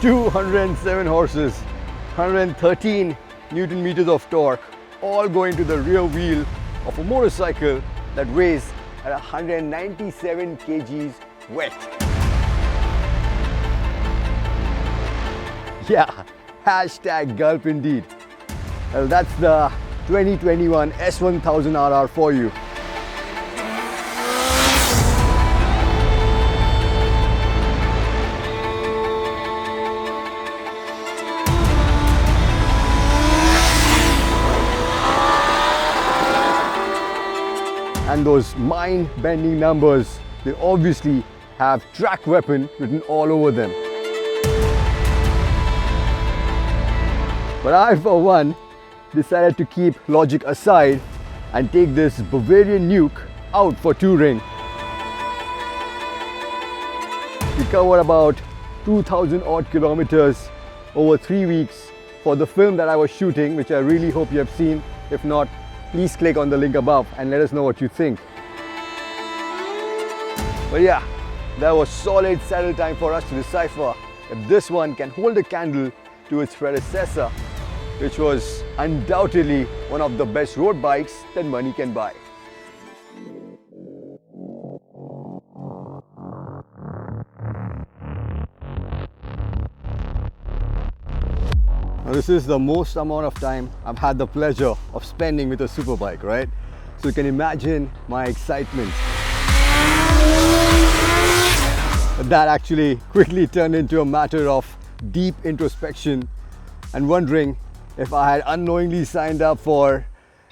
207 horses, 113 Newton meters of torque, all going to the rear wheel of a motorcycle that weighs at 197 kgs wet. Yeah, hashtag gulp indeed. Well, that's the 2021 S1000RR for you. And those mind-bending numbers, they obviously have track weapon written all over them. But I, for one, decided to keep logic aside and take this Bavarian nuke out for touring. We covered about 2,000 odd kilometers over 3 weeks for the film that I was shooting, which I really hope you have seen. If not, please click on the link above and let us know what you think. But yeah, that was solid saddle time for us to decipher if this one can hold a candle to its predecessor, which was undoubtedly one of the best road bikes that money can buy. Now, this is the most amount of time I've had the pleasure of spending with a superbike, right? So you can imagine my excitement. But that actually quickly turned into a matter of deep introspection and wondering if I had unknowingly signed up for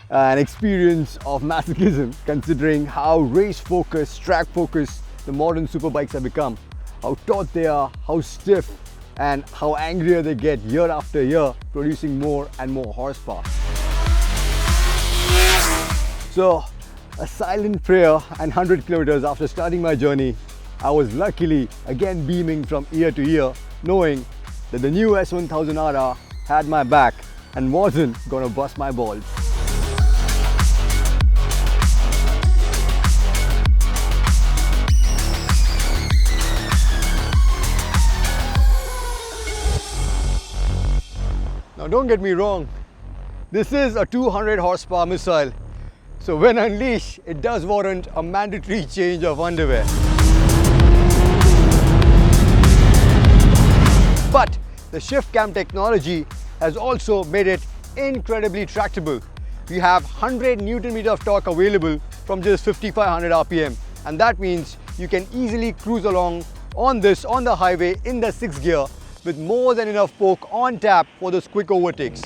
an experience of masochism, considering how race-focused, track-focused the modern superbikes have become, how taut they are, how stiff, and how angrier they get year after year, producing more and more horsepower. So, a silent prayer and 100 kilometers after starting my journey, I was luckily again beaming from ear to ear, knowing that the new S1000RR had my back and wasn't gonna bust my balls. Now don't get me wrong, this is a 200 horsepower missile, so when unleashed, it does warrant a mandatory change of underwear. But the shift cam technology has also made it incredibly tractable. We have 100 Newton meter of torque available from just 5500 RPM, and that means you can easily cruise along on the highway in the 6th gear with more than enough poke on tap for those quick overtakes.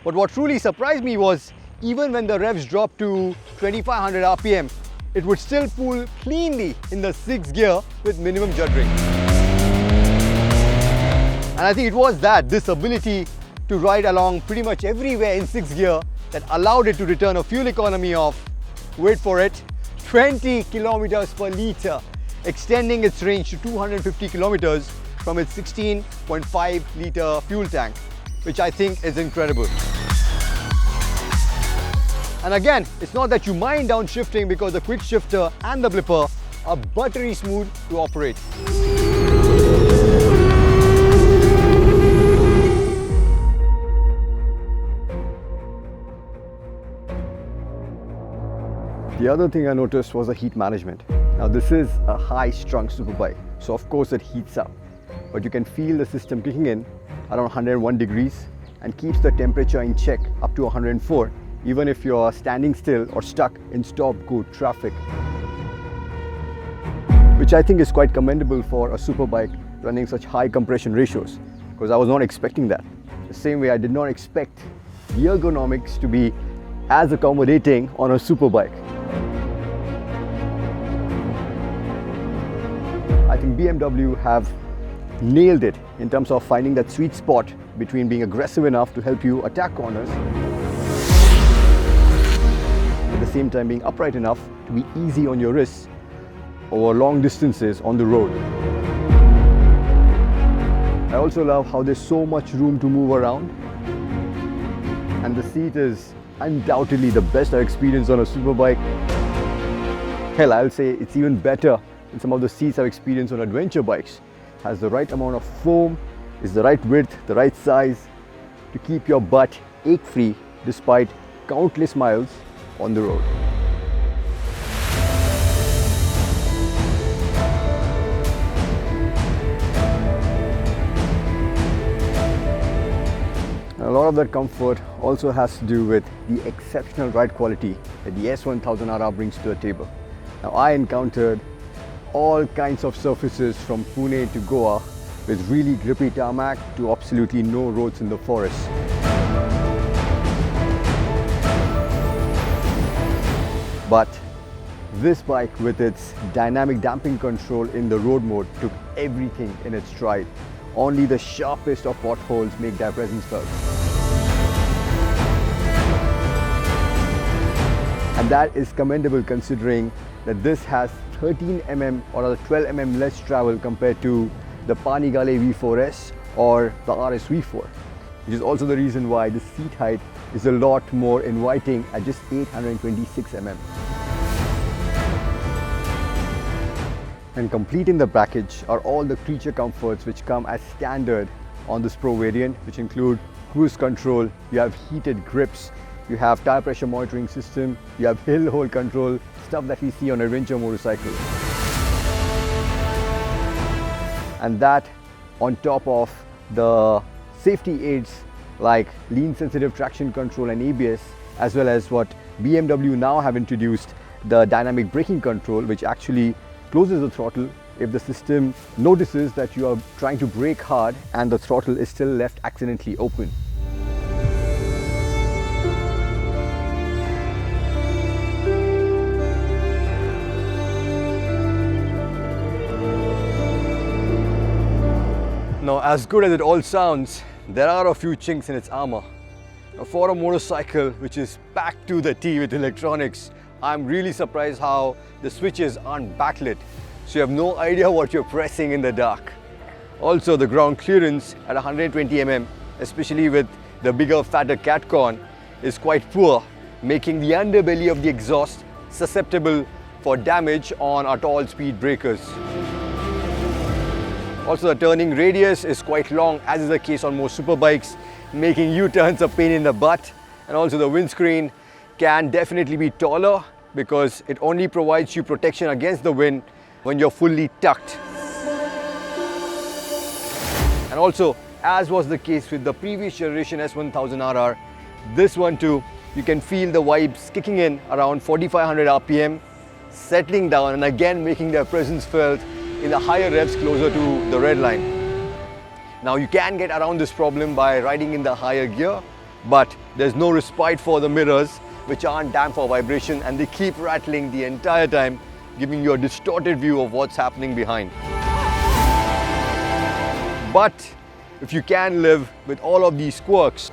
But what truly surprised me was, even when the revs dropped to 2500 RPM, it would still pull cleanly in the 6th gear with minimum juddering. And I think it was this ability to ride along pretty much everywhere in 6th gear that allowed it to return a fuel economy of, wait for it, 20 kilometers per litre, extending its range to 250 kilometers from its 16.5 litre fuel tank, which I think is incredible. And again, it's not that you mind downshifting because the quick shifter and the blipper are buttery smooth to operate. The other thing I noticed was the heat management. Now this is a high-strung superbike, so of course it heats up. But you can feel the system kicking in around 101 degrees and keeps the temperature in check up to 104, even if you're standing still or stuck in stop-go traffic. Which I think is quite commendable for a superbike running such high compression ratios, because I was not expecting that. The same way I did not expect the ergonomics to be as accommodating on a superbike. I think BMW have nailed it in terms of finding that sweet spot between being aggressive enough to help you attack corners, at the same time being upright enough to be easy on your wrists over long distances on the road. I also love how there's so much room to move around, and the seat is undoubtedly the best I've experienced on a superbike. Hell, I'll say it's even better in some of the seats I've experienced on adventure bikes. It has the right amount of foam, is the right width, the right size to keep your butt ache-free despite countless miles on the road. A lot of that comfort also has to do with the exceptional ride quality that the S1000RR brings to the table. Now, I encountered all kinds of surfaces from Pune to Goa with really grippy tarmac to absolutely no roads in the forest. But this bike with its dynamic damping control in the road mode took everything in its stride. Only the sharpest of potholes make their presence felt. And that is commendable considering that this has 13 mm or rather 12 mm less travel compared to the Panigale V4S or the RS V4, which is also the reason why the seat height is a lot more inviting at just 826 mm. And completing the package are all the creature comforts which come as standard on this Pro variant, which include cruise control, you have heated grips, you have tire pressure monitoring system, you have hill hold control, stuff that we see on adventure motorcycles. And that on top of the safety aids like lean sensitive traction control and ABS, as well as what BMW now have introduced, the dynamic braking control, which actually closes the throttle if the system notices that you are trying to brake hard and the throttle is still left accidentally open. Now, as good as it all sounds, there are a few chinks in its armor. Now, for a motorcycle which is packed to the T with electronics, I'm really surprised how the switches aren't backlit, so you have no idea what you're pressing in the dark. Also, the ground clearance at 120 mm, especially with the bigger, fatter catcon, is quite poor, making the underbelly of the exhaust susceptible for damage on our tall speed breakers. Also, the turning radius is quite long, as is the case on most superbikes, making U-turns a pain in the butt. And also the windscreen can definitely be taller because it only provides you protection against the wind when you're fully tucked. And also, as was the case with the previous generation S1000RR, this one too, you can feel the vibes kicking in around 4500 RPM, settling down and again making their presence felt in the higher revs closer to the red line. Now, you can get around this problem by riding in the higher gear, but there's no respite for the mirrors, which aren't damped for vibration, and they keep rattling the entire time, giving you a distorted view of what's happening behind. But if you can live with all of these quirks,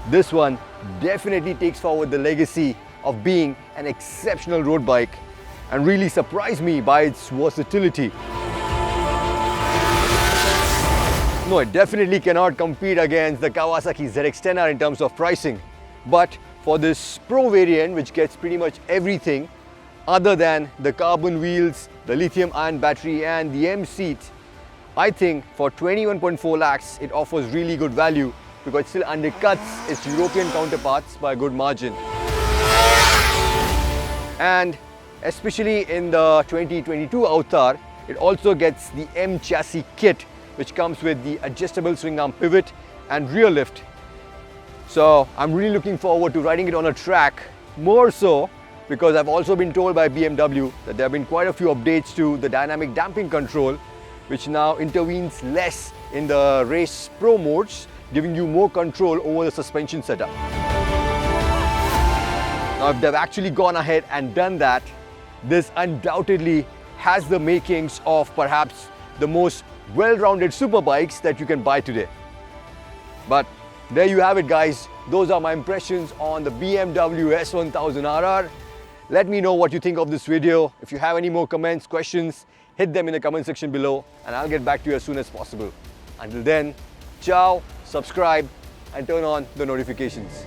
this one definitely takes forward the legacy of being an exceptional road bike and really surprised me by its versatility. No, it definitely cannot compete against the Kawasaki ZX-10R in terms of pricing. But for this Pro variant, which gets pretty much everything other than the carbon wheels, the lithium-ion battery and the M seat, I think for 21.4 lakhs, it offers really good value because it still undercuts its European counterparts by a good margin. And especially in the 2022 Avatar, it also gets the M chassis kit, which comes with the adjustable swing arm pivot and rear lift. So I'm really looking forward to riding it on a track, more so because I've also been told by BMW that there have been quite a few updates to the dynamic damping control, which now intervenes less in the race pro modes, giving you more control over the suspension setup. Now, if they've actually gone ahead and done that, this undoubtedly has the makings of perhaps the most well-rounded superbikes that you can buy today. But there you have it, guys. Those are my impressions on the BMW S1000RR. Let me know what you think of this video. If you have any more comments, questions, hit them in the comment section below and I'll get back to you as soon as possible. Until then, ciao, subscribe and turn on the notifications.